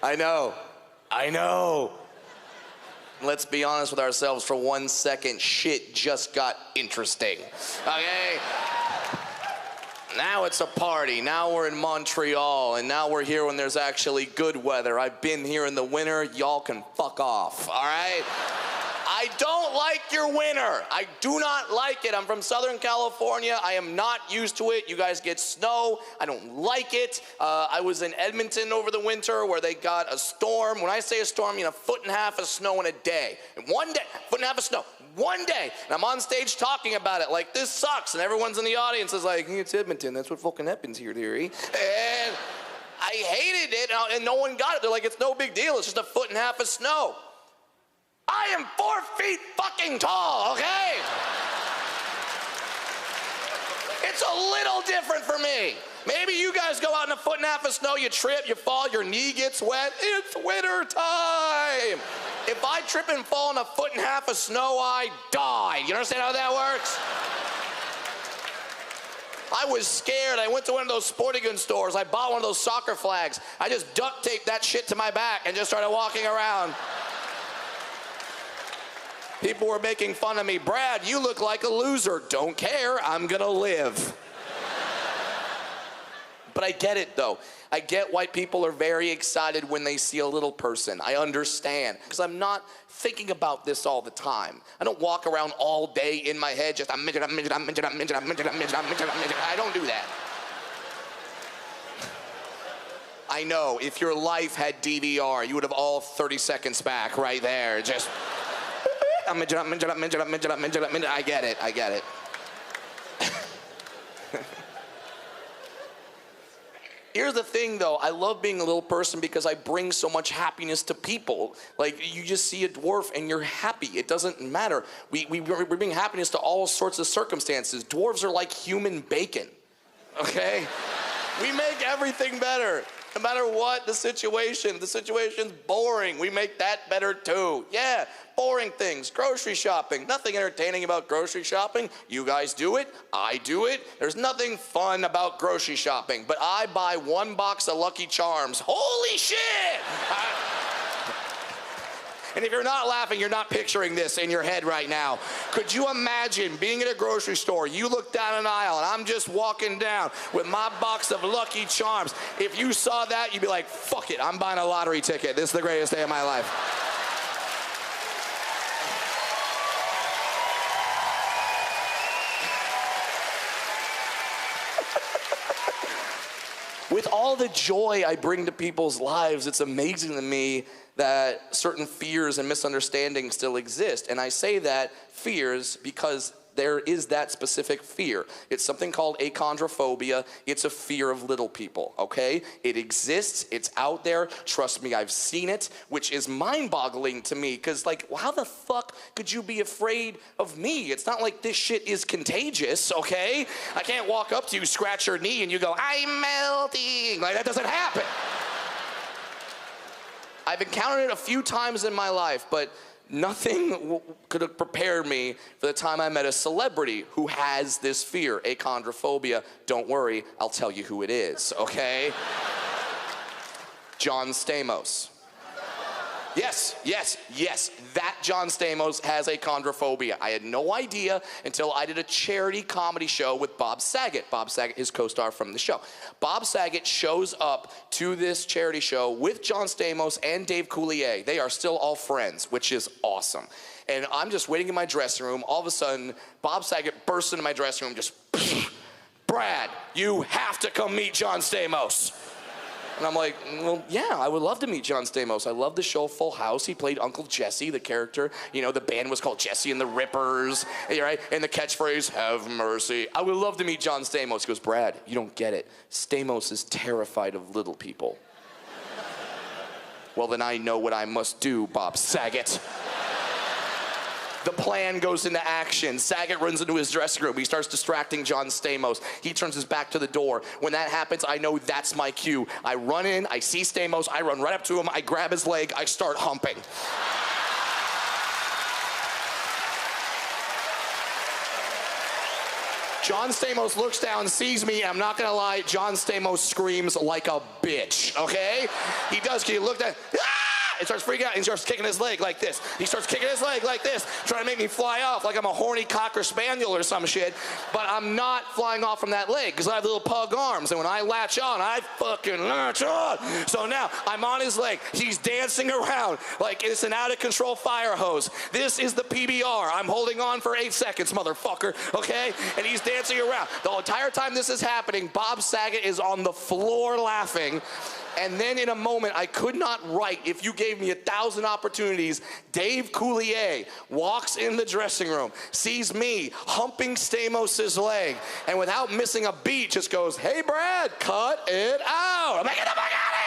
I know. Let's be honest with ourselves for 1 second. Shit just got interesting. Okay? Now it's a party. Now we're in Montreal, and now we're here when there's actually good weather. I've been here in the winter. Y'all can fuck off, all right? I don't like your winter. I do not like it. I'm from Southern California. I am not used to it. You guys get snow. I don't like it. I was in Edmonton over the winter where they got a storm. When I say a storm, I mean 1.5 feet of snow in a day. In one day, 1.5 feet of snow. One day, and I'm on stage talking about it like this sucks, and everyone's in the audience is like, it's Edmonton, that's what fucking happens here, dearie. And I hated it, and no one got it. They're like, it's no big deal, it's just 1.5 feet of snow. I am 4 feet fucking tall, okay? It's a little different for me. Maybe you guys go out in 1.5 feet of snow, you trip, you fall, your knee gets wet. It's winter time. If I trip and fall in 1.5 feet of snow, I die. You understand how that works? I was scared. I went to one of those sporting goods stores. I bought one of those soccer flags. I just duct taped that shit to my back and just started walking around. People were making fun of me. Brad, you look like a loser. Don't care. I'm gonna live. But I get it, though. I get why people are very excited when they see a little person. I understand, because I'm not thinking about this all the time. I don't walk around all day in my head just, I'm midget, I'm midget, I'm midget, I'm midget, I'm midget, I'm midget, I'm midget, I'm midget. I don't do that. I know, if your life had DVR, you would have all 30 seconds back right there. Just, I'm midget, I'm midget, I'm midget, I'm midget, I'm midget, I'm midget. I get it, I get it. Here's the thing, though. I love being a little person because I bring so much happiness to people. Like, you just see a dwarf and you're happy. It doesn't matter. We bring happiness to all sorts of circumstances. Dwarves are like human bacon, okay? We make everything better. No matter what the situation. The situation's boring. We make that better, too. Yeah, boring things. Grocery shopping. Nothing entertaining about grocery shopping. You guys do it. I do it. There's nothing fun about grocery shopping. But I buy 1 box of Lucky Charms. Holy shit! And if you're not laughing, you're not picturing this in your head right now. Could you imagine being at a grocery store, you look down an aisle, and I'm just walking down with my box of Lucky Charms. If you saw that, you'd be like, fuck it, I'm buying a lottery ticket. This is the greatest day of my life. With all the joy I bring to people's lives, it's amazing to me that certain fears and misunderstandings still exist. And I say that fears because there is that specific fear. It's something called achondrophobia. It's a fear of little people, okay? It exists, it's out there. Trust me, I've seen it, which is mind-boggling to me, because like, how the fuck could you be afraid of me? It's not like this shit is contagious, okay? I can't walk up to you, scratch your knee, and you go, I'm melting. Like, that doesn't happen. I've encountered it a few times in my life, but nothing could have prepared me for the time I met a celebrity who has this fear, achondrophobia. Don't worry, I'll tell you who it is, okay? John Stamos. Yes, that John Stamos has achondrophobia. I had no idea until I did a charity comedy show with Bob Saget. Bob Saget, his co-star from the show. Bob Saget shows up to this charity show with John Stamos and Dave Coulier. They are still all friends, which is awesome. And I'm just waiting in my dressing room. All of a sudden, Bob Saget bursts into my dressing room, just, Brad, you have to come meet John Stamos. And I'm like, well, yeah, I would love to meet John Stamos. I love the show Full House. He played Uncle Jesse, the character. You know, the band was called Jesse and the Rippers, right? And the catchphrase, have mercy. I would love to meet John Stamos. He goes, Brad, you don't get it. Stamos is terrified of little people. Well, then I know what I must do, Bob Saget. The plan goes into action. Saget runs into his dressing room. He starts distracting John Stamos. He turns his back to the door. When that happens, I know that's my cue. I run in, I see Stamos, I run right up to him, I grab his leg, I start humping. John Stamos looks down, sees me, and I'm not gonna lie, John Stamos screams like a bitch, okay? He does, he looked at, and starts freaking out and starts kicking his leg like this. He starts kicking his leg like this, trying to make me fly off like I'm a horny cocker spaniel or some shit. But I'm not flying off from that leg because I have little pug arms. And when I latch on, I fucking latch on. So now I'm on his leg. He's dancing around like it's an out of control fire hose. This is the PBR. I'm holding on for 8 seconds, motherfucker, okay? And he's dancing around. The entire time this is happening, Bob Saget is on the floor laughing. And then in a moment I could not write, if you gave me 1,000 opportunities, Dave Coulier walks in the dressing room, sees me humping Stamos' leg, and without missing a beat just goes, "Hey Brad, cut it out." I'm like, "Get the fuck out of here!"